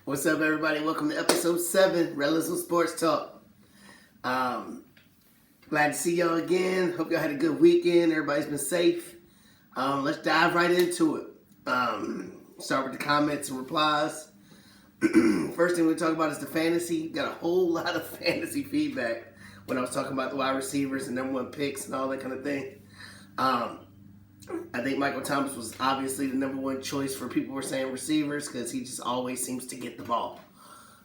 What's up, everybody? Welcome to episode 7, Realism Sports Talk. Glad to see y'all again. Hope y'all had a good weekend. Everybody's been safe. Let's dive right into it. Start with the comments and replies. First thing we're talk about is the fantasy. Got a whole lot of fantasy feedback when I was talking about the wide receivers and number 1 picks and all that kind of thing. I think Michael Thomas was obviously the number 1 choice for people who were saying receivers because he just always seems to get the ball.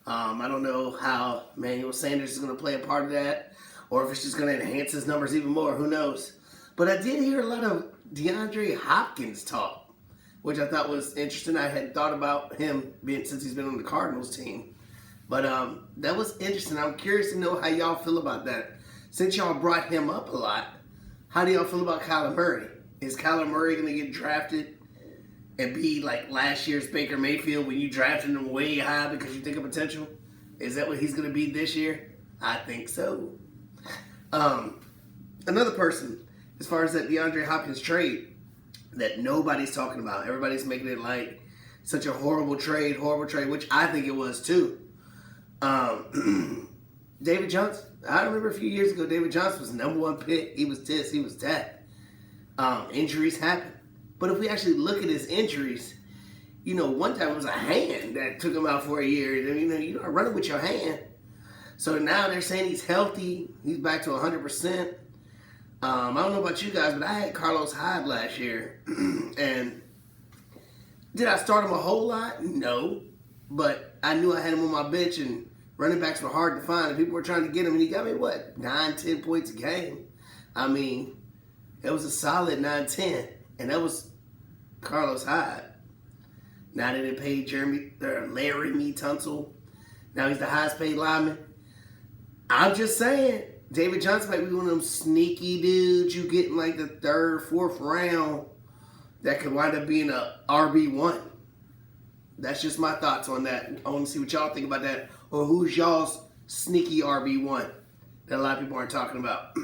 I don't know how Emmanuel Sanders is going to play a part of that or if it's just going to enhance his numbers even more. Who knows? But I did hear a lot of DeAndre Hopkins talk, which I thought was interesting. I hadn't thought about him since he's been on the Cardinals team. But that was interesting. I'm curious to know how y'all feel about that. Since y'all brought him up a lot, how do y'all feel about Kyler Murray? Is Kyler Murray going to get drafted and be like last year's Baker Mayfield when you drafted him way high because you think of potential? Is that what he's going to be this year? I think so. Another person, as far as that DeAndre Hopkins trade that nobody's talking about. Everybody's making it like such a horrible trade, which I think it was too. David Johnson. I remember a few years ago, David Johnson was the number 1 pick. He was this, he was that. Injuries happen. But if we actually look at his injuries, one time it was a hand that took him out for a year. You're not running with your hand. So now they're saying he's healthy. He's back to 100%. I don't know about you guys, but I had Carlos Hyde last year. And did I start him a whole lot? No. But I knew I had him on my bench, and running backs were hard to find. And people were trying to get him, and he got me, 9, 10 points a game. I mean, it was a solid 9, 10. And that was Carlos Hyde. Now they didn't pay Larry Tunsil. Now he's the highest paid lineman. I'm just saying, David Johnson might be one of them sneaky dudes you get in like the 3rd, 4th round that could wind up being a RB1. That's just my thoughts on that. I want to see what y'all think about that. Or who's y'all's sneaky RB1 that a lot of people aren't talking about.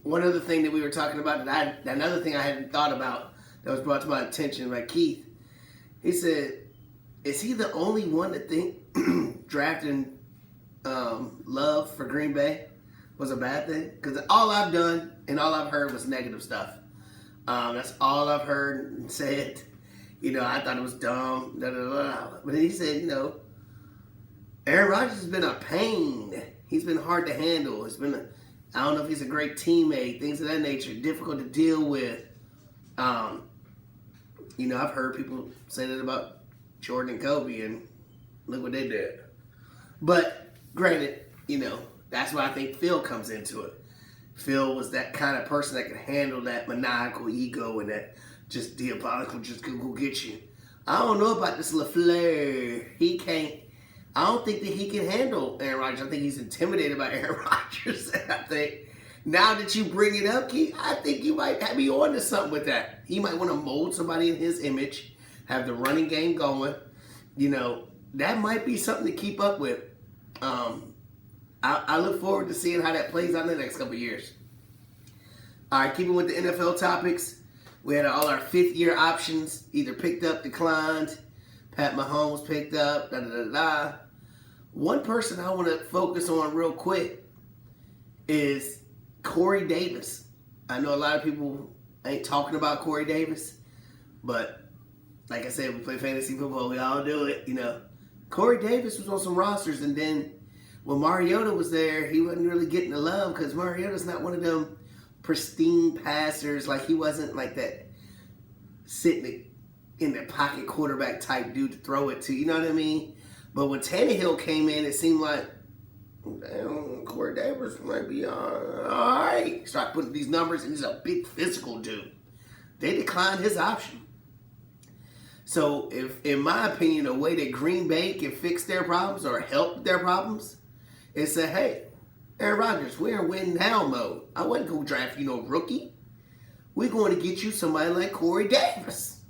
One other thing that we were talking about, another thing I hadn't thought about that was brought to my attention by Keith. He said, is he the only one that think drafting Love for Green Bay was a bad thing? Because all I've done and all I've heard was negative stuff. That's all I've heard and said. I thought it was dumb. But then he said, Aaron Rodgers has been a pain. He's been hard to handle. I don't know if he's a great teammate, things of that nature, difficult to deal with. I've heard people say that about Jordan and Kobe, and look what they did. But granted, that's why I think Phil comes into it. Phil was that kind of person that could handle that maniacal ego and that just diabolical, just go get you. I don't know about this LaFleur. He can't. I don't think that he can handle Aaron Rodgers. I think he's intimidated by Aaron Rodgers. And I think now that you bring it up, Keith, I think you might have me on to something with that. He might want to mold somebody in his image, have the running game going. That might be something to keep up with. I look forward to seeing how that plays out in the next couple of years. All right, keeping with the NFL topics, we had all our 5th-year options either picked up, declined. Pat Mahomes picked up, One person I want to focus on real quick is Corey Davis. I know a lot of people ain't talking about Corey Davis, but like I said, we play fantasy football. We all do it, Corey Davis was on some rosters, and then when Mariota was there, he wasn't really getting the love because Mariota's not one of them pristine passers. Like, he wasn't like that sitting in the pocket quarterback type dude to throw it to. You know what I mean? But when Tannehill came in, it seemed like, damn, Corey Davis might be all right. Start putting these numbers, and he's a big physical dude. They declined his option. So, if, in my opinion, a way that Green Bay can fix their problems or help their problems is say, hey, Aaron Rodgers, we're in win now mode. I wasn't going to draft you no rookie. We're going to get you somebody like Corey Davis.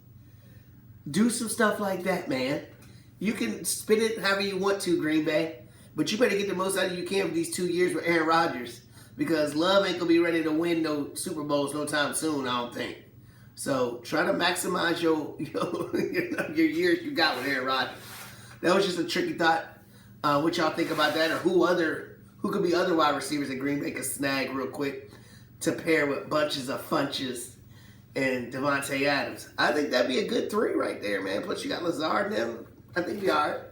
Do some stuff like that, man. You can spin it however you want to, Green Bay, but you better get the most out of you can for these 2 years with Aaron Rodgers, because Love ain't going to be ready to win no Super Bowls no time soon, I don't think. So try to maximize your years you got with Aaron Rodgers. That was just a tricky thought. What y'all think about that, or who could be other wide receivers that Green Bay could snag real quick to pair with bunches of funches and Devontae Adams? I think that'd be a good 3 right there, man. Plus you got Lazard and them. I think we are.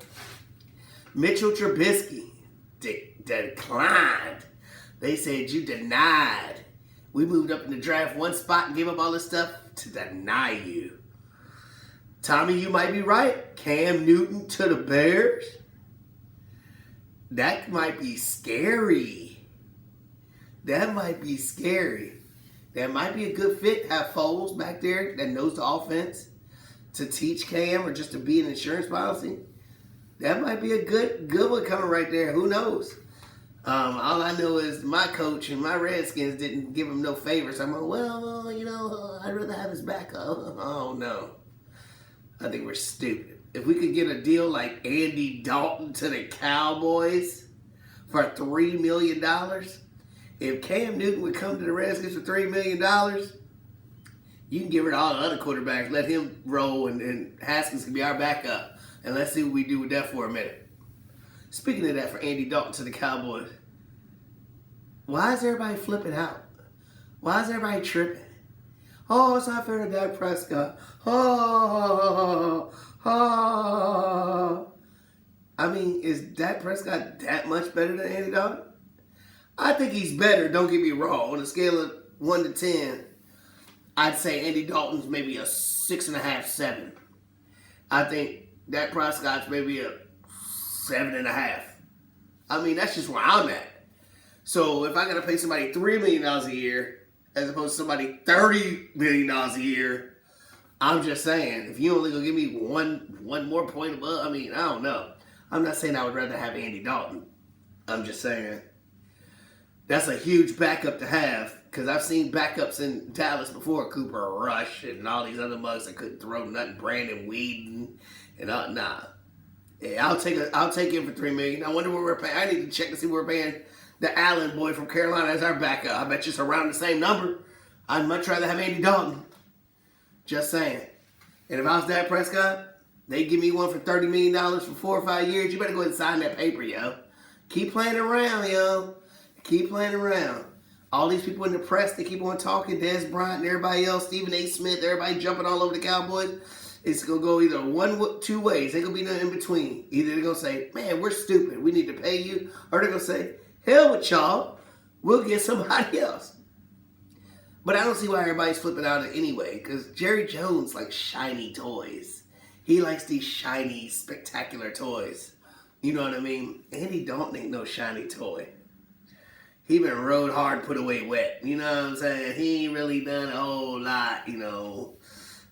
Mitchell Trubisky declined. They said you denied. We moved up in the draft one spot and gave up all this stuff to deny you. Tommy, you might be right. Cam Newton to the Bears. That might be scary. That might be scary. That might be a good fit. Have Foles back there that knows the offense to teach Cam or just to be an insurance policy. That might be a good one coming right there. Who knows? All I know is my coach and my Redskins didn't give him no favors. I'm like, well, I'd rather have his backup. Oh, no. I think we're stupid. If we could get a deal like Andy Dalton to the Cowboys for $3 million, if Cam Newton would come to the Redskins for $3 million, you can get rid of all the other quarterbacks, let him roll, and Haskins can be our backup. And let's see what we do with that for a minute. Speaking of that, for Andy Dalton to the Cowboys, why is everybody flipping out? Why is everybody tripping? Oh, it's not fair to Dak Prescott. Oh. I mean, is Dak Prescott that much better than Andy Dalton? I think he's better, don't get me wrong. On a scale of 1 to 10, I'd say Andy Dalton's maybe a 6.5, 7. I think Dak Prescott's maybe a 7.5. I mean, that's just where I'm at. So if I got to pay somebody $3 million a year as opposed to somebody $30 million a year, I'm just saying, if you only gonna give me one more point above, I mean, I don't know. I'm not saying I would rather have Andy Dalton. I'm just saying that's a huge backup to have, because I've seen backups in Dallas before, Cooper Rush and all these other mugs that couldn't throw nothing, Brandon Whedon, and nah. Yeah, I'll take him for $3 million. I wonder what we're paying. I need to check to see what we're paying the Allen boy from Carolina as our backup. I bet you it's around the same number. I'd much rather have Andy Dalton. Just saying. And if I was Dak Prescott, they give me one for $30 million for 4 or 5 years. You better go ahead and sign that paper, yo. Keep playing around, yo. Keep playing around. All these people in the press, they keep on talking. Des Bryant and everybody else, Stephen A. Smith, everybody jumping all over the Cowboys. It's going to go either two ways. Ain't going to be nothing in between. Either they're going to say, man, we're stupid. We need to pay you. Or they're going to say, hell with y'all. We'll get somebody else. But I don't see why everybody's flipping out anyway. Because Jerry Jones likes shiny toys. He likes these shiny, spectacular toys. You know what I mean? Andy Dalton ain't no shiny toy. He been rode hard, put away wet. You know what I'm saying? He ain't really done a whole lot, You know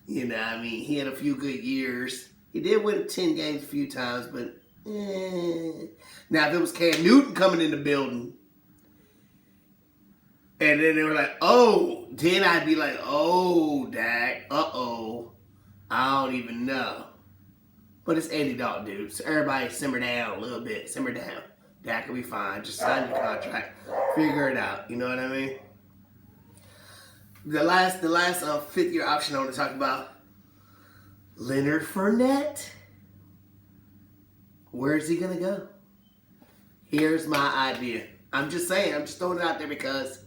what I mean? He had a few good years. He did win 10 games a few times, but Now, if it was Cam Newton coming in the building, and then they were like, oh, then I'd be like, oh, Dak, uh-oh, I don't even know. But it's Andy Dalton, dude. So everybody simmer down a little bit. Simmer down. Dak will be fine. Just sign your contract. Figure it out. You know what I mean? The last fifth-year option I want to talk about, Leonard Fournette. Where's he going to go? Here's my idea. I'm just saying. I'm just throwing it out there because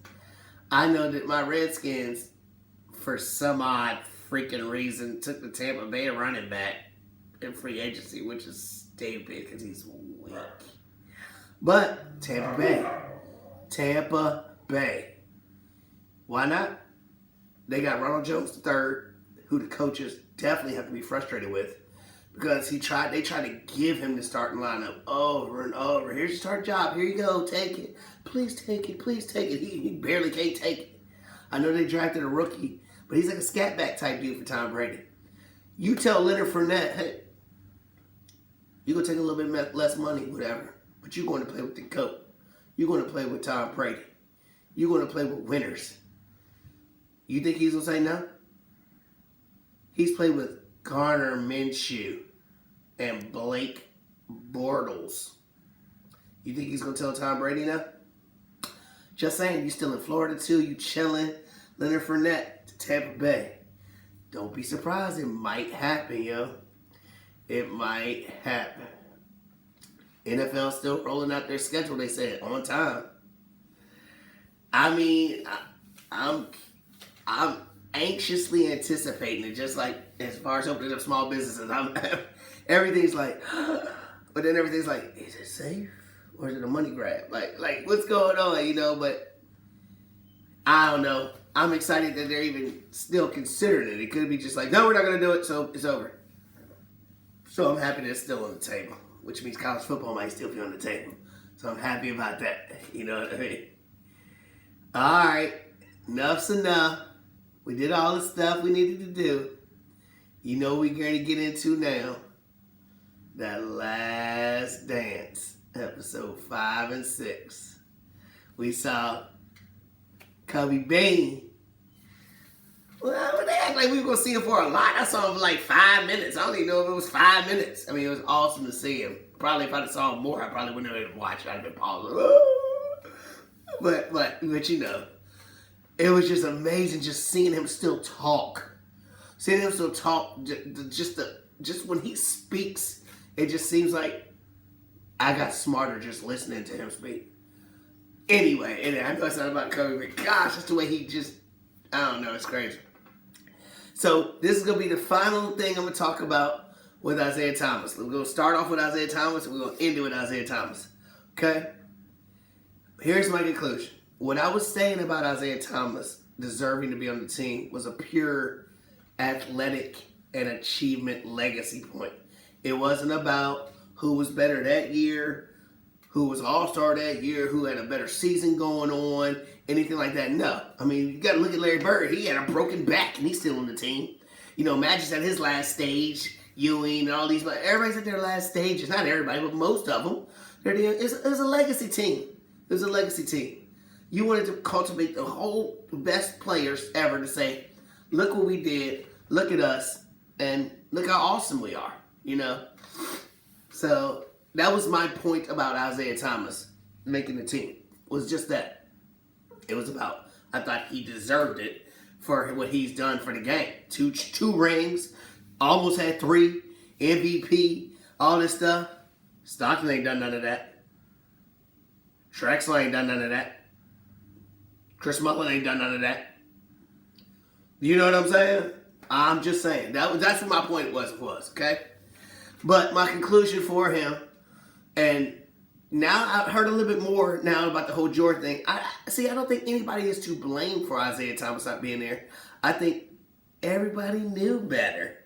I know that my Redskins, for some odd freaking reason, took the Tampa Bay running back in free agency, which is stupid because he's weak. But Tampa Bay. Why not? They got Ronald Jones III, who the coaches definitely have to be frustrated with, because they tried to give him the starting lineup over and over. Here's your start job. Here you go. Take it. Please take it. Please take it. He barely can't take it. I know they drafted a rookie, but he's like a scat back type dude for Tom Brady. You tell Leonard Fournette, hey, you're going to take a little bit less money, whatever, but you're going to play with the GOAT. You're going to play with Tom Brady. You're going to play with winners. You think he's going to say no? He's played with Garner Minshew and Blake Bortles. You think he's going to tell Tom Brady no? Just saying, you still in Florida too. You chilling. Leonard Fournette to Tampa Bay. don't be surprised. It might happen, yo. It might happen. NFL still rolling out their schedule, they said, on time. I mean, I'm anxiously anticipating it, just like as far as opening up small businesses. Everything's like, but then everything's like, is it safe or is it a money grab? Like what's going on, you know? But I don't know. I'm excited that they're even still considering it. It could be just like, no, we're not going to do it, so it's over. So I'm happy that it's still on the table, which means college football might still be on the table. So I'm happy about that. You know what I mean? All right. Enough's enough. We did all the stuff we needed to do. You know we're going to get into now that Last Dance, episode 5 and 6. We saw Cubby Bean. Well, they act like we were going to see him for a lot. I saw him for like 5 minutes. I don't even know if it was 5 minutes. I mean, it was awesome to see him. Probably if I'd have saw him more, I probably wouldn't have been able to watch it. I'd have been pausing. But you know, it was just amazing just seeing him still talk. Seeing him still talk, just when he speaks, it just seems like I got smarter just listening to him speak. Anyway, and I know it's not about Kobe, but gosh, that's the way he just, I don't know, it's crazy. So this is going to be the final thing I'm going to talk about with Isaiah Thomas. We're going to start off with Isaiah Thomas, and we're going to end it with Isaiah Thomas. Okay? Here's my conclusion. What I was saying about Isaiah Thomas deserving to be on the team was a pure athletic and achievement legacy point. It wasn't about who was better that year, who was all-star that year, who had a better season going on, anything like that. No. I mean, you got to look at Larry Bird. He had a broken back, and he's still on the team. You know, Magic's at his last stage, Ewing, and all these, but everybody's at their last stages. Not everybody, but most of them. It's a legacy team. It was a legacy team. You wanted to cultivate the whole best players ever to say, look what we did, look at us, and look how awesome we are, you know? So that was my point about Isaiah Thomas making the team, was just that. It was about, I thought he deserved it for what he's done for the game. Two rings, almost had 3, MVP, all this stuff. Stockton ain't done none of that. Drexler ain't done none of that. Chris Mullin ain't done none of that. You know what I'm saying? I'm just saying. That's what my point was, okay? But my conclusion for him, and now I've heard a little bit more now about the whole Jordan thing. I don't think anybody is to blame for Isaiah Thomas not being there. I think everybody knew better.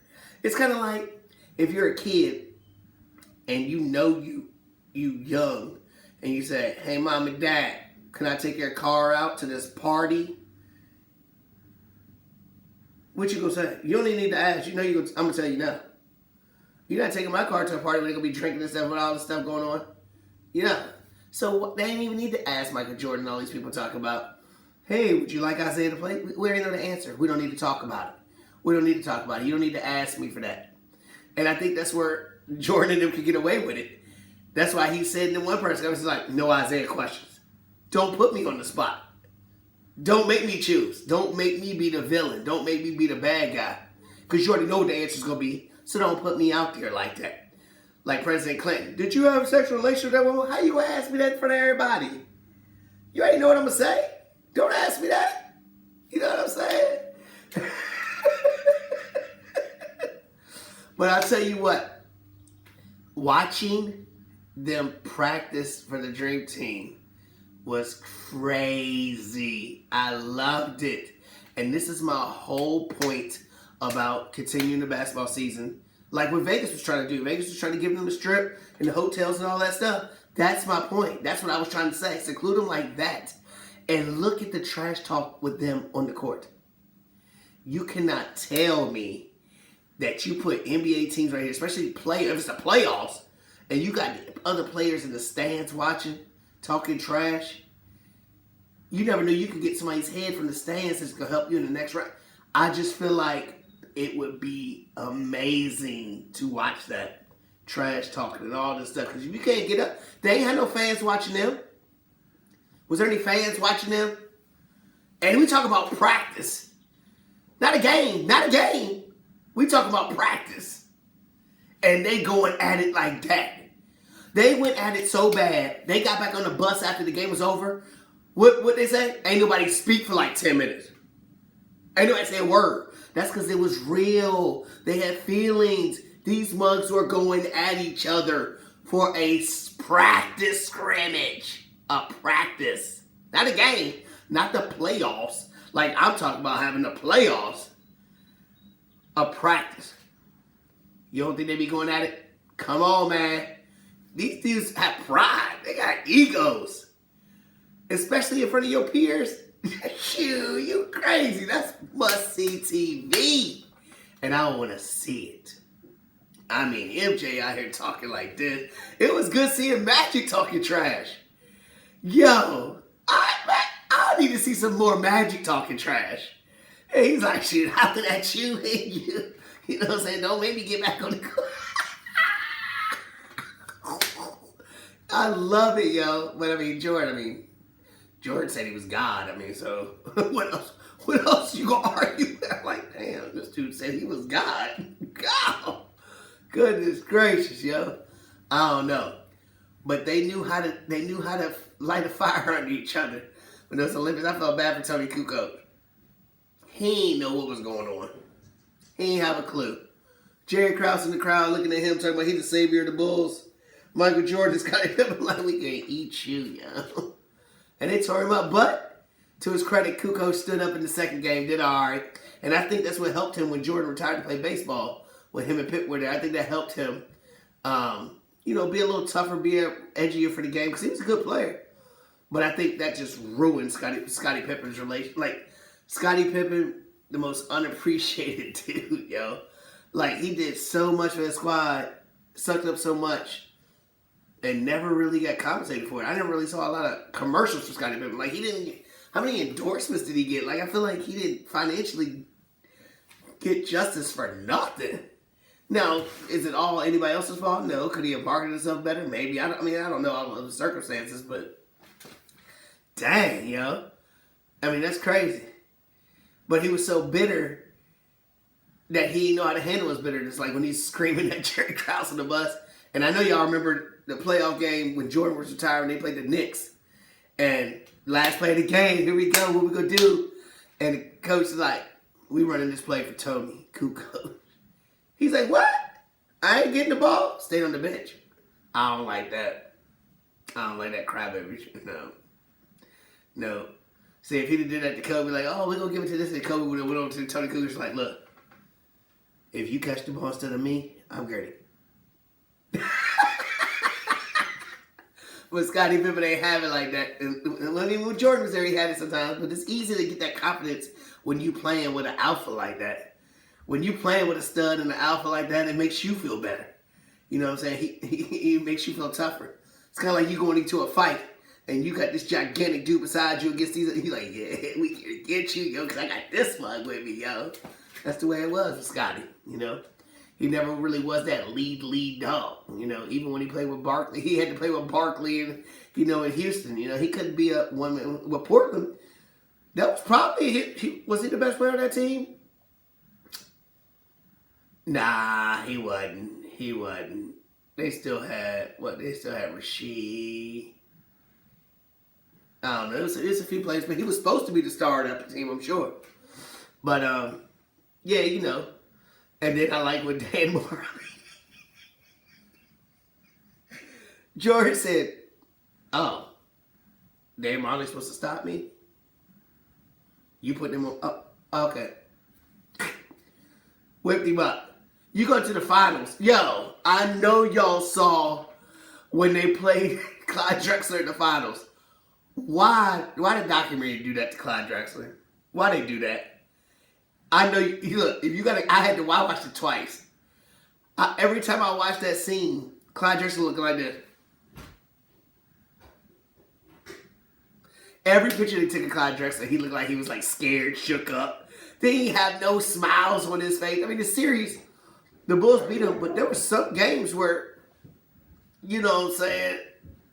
It's kind of like if you're a kid and you know you young and you say, hey, mom and dad, can I take your car out to this party? What you gonna say? You don't even need to ask. You know I'm gonna tell you no. You're not taking my car to a party where they're gonna be drinking and stuff with all this stuff going on. You know. So they ain't even need to ask Michael Jordan and all these people talk about, hey, would you like Isaiah to play? We already know the answer. We don't need to talk about it. We don't need to talk about it. You don't need to ask me for that. And I think that's where Jordan and them could get away with it. That's why he said to one person, I was like, no Isaiah questions. Don't put me on the spot. Don't make me choose. Don't make me be the villain. Don't make me be the bad guy. Because you already know what the answer's going to be. So don't put me out there like that. Like President Clinton. Did you have a sexual relationship with that woman? How you going to ask me that in front of everybody? You already know what I'm going to say. Don't ask me that. You know what I'm saying? But I'll tell you what. Watching them practice for the Dream Team was crazy. I loved it. And this is my whole point about continuing the basketball season. Like what Vegas was trying to do. Vegas was trying to give them the strip and the hotels and all that stuff. That's my point. That's what I was trying to say. Seclude them like that. And look at the trash talk with them on the court. You cannot tell me that you put NBA teams right here, especially if it's the playoffs, and you got other players in the stands watching, talking trash. You never knew you could get somebody's head from the stands that's going to help you in the next round. I just feel like it would be amazing to watch that trash talking and all this stuff. Because if you can't get up, they ain't had no fans watching them. Was there any fans watching them? And we talk about practice. Not a game. Not a game. We talking about practice. And they going at it like that. They went at it so bad. They got back on the bus after the game was over. What they say? Ain't nobody speak for like 10 minutes. Ain't nobody say a word. That's because it was real. They had feelings. These mugs were going at each other for a practice scrimmage. A practice. Not a game. Not the playoffs. Like I'm talking about having the playoffs. A practice. You don't think they be going at it? Come on, man. These dudes have pride. They got egos. Especially in front of your peers. Shoot, you crazy. That's must-see TV. And I want to see it. I mean, MJ out here talking like this. It was good seeing Magic talking trash. Yo, I need to see some more Magic talking trash. And he's like, shit, hopping at you and you. You know what I'm saying? Don't make me get back on the court. I love it, yo. But I mean, Jordan said he was God. I mean, so what else you gonna argue with? I'm like, damn, this dude said he was God. God. Goodness gracious, yo. I don't know. But they knew how to light a fire under each other. When those Olympics, I felt bad for Tony Kukoc. He ain't know what was going on. He ain't have a clue. Jerry Krause in the crowd looking at him, talking about he's the savior of the Bulls. Michael Jordan's kind of like, we can eat you, yo. And they tore him up. But, to his credit, Kukoc stood up in the second game, did all right. And I think that's what helped him when Jordan retired to play baseball. When him and Pitt were there. I think that helped him, be a little tougher, be edgier for the game. Because he was a good player. But I think that just ruined Scottie Pippen's relation. Like, Scottie Pippen, the most unappreciated dude, yo. Like, he did so much for the squad, sucked up so much, and never really got compensated for it. I never really saw a lot of commercials for Scottie Pippen. Like, he didn't, how many endorsements did he get? Like, I feel like he didn't financially get justice for nothing. Now, is it all anybody else's fault? No. Could he have marketed himself better? Maybe. I don't know all of the circumstances, but dang, yo. I mean, that's crazy. But he was so bitter that he didn't know how to handle his bitterness. Like when he's screaming at Jerry Krause on the bus. And I know y'all remember the playoff game when Jordan was retiring. They played the Knicks. And last play of the game, here we go. What we gonna do? And the coach is like, we running this play for Tony Kukoc. He's like, what? I ain't getting the ball. Stay on the bench. I don't like that. I don't like that crybaby shit. No. See, if he'd have did that to Kobe, like, oh, we're going to give it to this, and Kobe would have went over to Tony Kukoc like, look, if you catch the ball instead of me, I'm Gertie. But Scottie Pippen ain't have it like that. When Jordan was there, he had it sometimes. But it's easy to get that confidence when you playing with an alpha like that. When you playing with a stud and an alpha like that, it makes you feel better. You know what I'm saying? He makes you feel tougher. It's kind of like you going into a fight. And you got this gigantic dude beside you against these. He's like, yeah, we can get you, yo, because I got this mug with me, yo. That's the way it was with Scottie, you know. He never really was that lead dog, you know. Even when he played with Barkley, he had to play with Barkley and, in Houston, you know. He couldn't be a one-man. With Portland, that was probably, was he the best player on that team? Nah, he wasn't. They still had Rasheed. I don't know. It's a few players, but he was supposed to be the star of that team, I'm sure. But, yeah, you know. And then I like what Dan Moore. George said, oh, Dan Marley's supposed to stop me? You put them on, oh, okay. Whipped him up. You go to the finals. Yo, I know y'all saw when they played Clyde Drexler in the finals. Why did documentary do that to Clyde Drexler? Why they do that? I know, look, if you gotta, I watched it twice. Every time I watched that scene, Clyde Drexler looking like this. Every picture they took of Clyde Drexler, he looked like he was like scared, shook up. They didn't have no smiles on his face. I mean, the series, the Bulls beat him, but there were some games where, you know what I'm saying,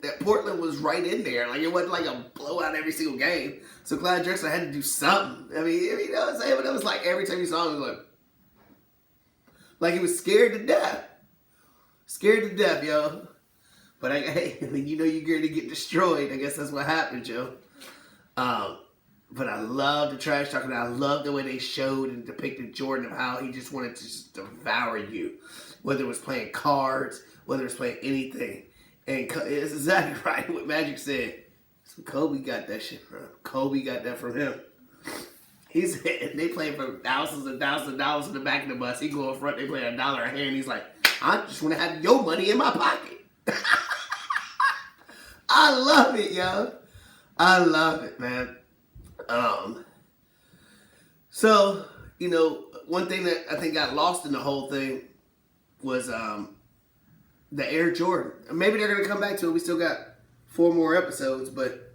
that Portland was right in there. Like, it wasn't like a blowout every single game. So Clyde Drexler had to do something. I mean, you know what I'm saying? But it was like every time you saw him, it was like he was scared to death. Scared to death, yo. But hey, you know you're going to get destroyed. I guess that's what happened, yo. But I love the trash talking. I love the way they showed and depicted Jordan of how he just wanted to just devour you. Whether it was playing cards, whether it was playing anything. And it's exactly right what Magic said. So Kobe got that shit from him. Kobe got that from him. He said they playing for thousands and thousands of dollars in the back of the bus. He go in front, they play $1 a hand. He's like, I just want to have your money in my pocket. I love it, yo. I love it, man. So, you know, one thing that I think got lost in the whole thing was the Air Jordan. Maybe they're going to come back to it. We still got 4 more episodes, but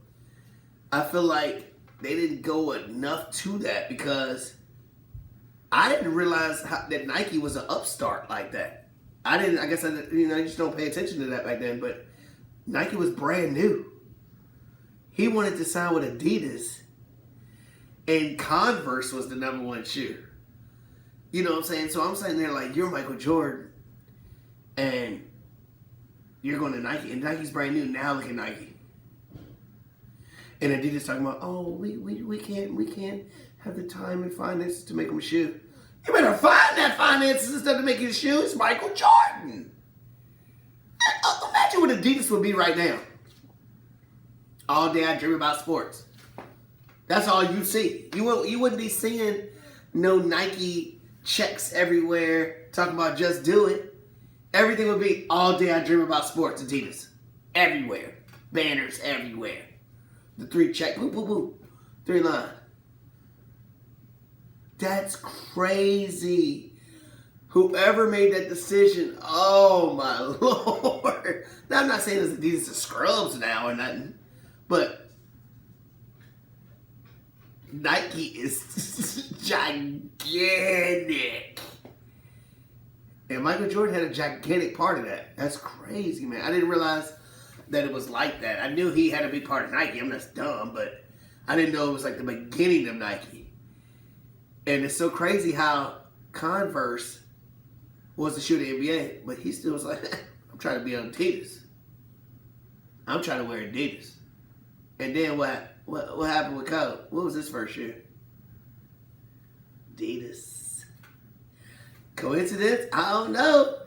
I feel like they didn't go enough to that because I didn't realize that Nike was an upstart like that. I guess I just don't pay attention to that back then, but Nike was brand new. He wanted to sign with Adidas, and Converse was the #1 shoe. You know what I'm saying? So I'm sitting there like, you're Michael Jordan, and you're going to Nike, and Nike's brand new. Now look at Nike. And Adidas talking about, oh, we can't have the time and finances to make him a shoe. You better find that finances and stuff to make you a shoe. It's Michael Jordan. Imagine what Adidas would be right now. All day I dream about sports. That's all you see. You wouldn't be seeing no Nike checks everywhere talking about just do it. Everything would be all day I dream about sports, Adidas. Everywhere. Banners everywhere. The 3 check, boop, boop, boop. 3 line. That's crazy. Whoever made that decision, oh my Lord. Now I'm not saying it's Adidas are scrubs now or nothing, but Nike is gigantic. And Michael Jordan had a gigantic part of that. That's crazy, man. I didn't realize that it was like that. I knew he had to be part of Nike. I'm not dumb, but I didn't know it was like the beginning of Nike. And it's so crazy how Converse was the shoe of the NBA, but he still was like, I'm trying to be on Adidas. I'm trying to wear Adidas. And then what happened with Kobe? What was his first shoe? Adidas. Coincidence? I don't know.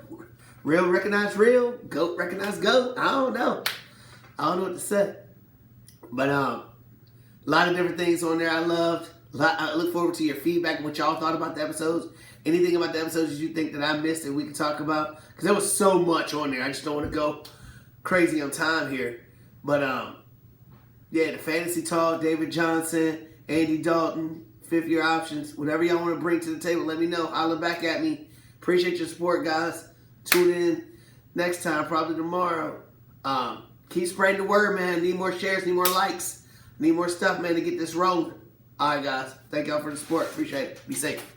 Real recognize real. Goat recognize goat. I don't know. I don't know what to say. But a lot of different things on there I loved. I look forward to your feedback and what y'all thought about the episodes. Anything about the episodes you think that I missed that we can talk about? Because there was so much on there. I just don't want to go crazy on time here. But yeah, the fantasy talk, David Johnson, Andy Dalton, 5th-year options. Whatever y'all want to bring to the table, let me know. Holler back at me. Appreciate your support, guys. Tune in next time, probably tomorrow. Keep spreading the word, man. Need more shares, need more likes. Need more stuff, man, to get this rolling. All right, guys. Thank y'all for the support. Appreciate it. Be safe.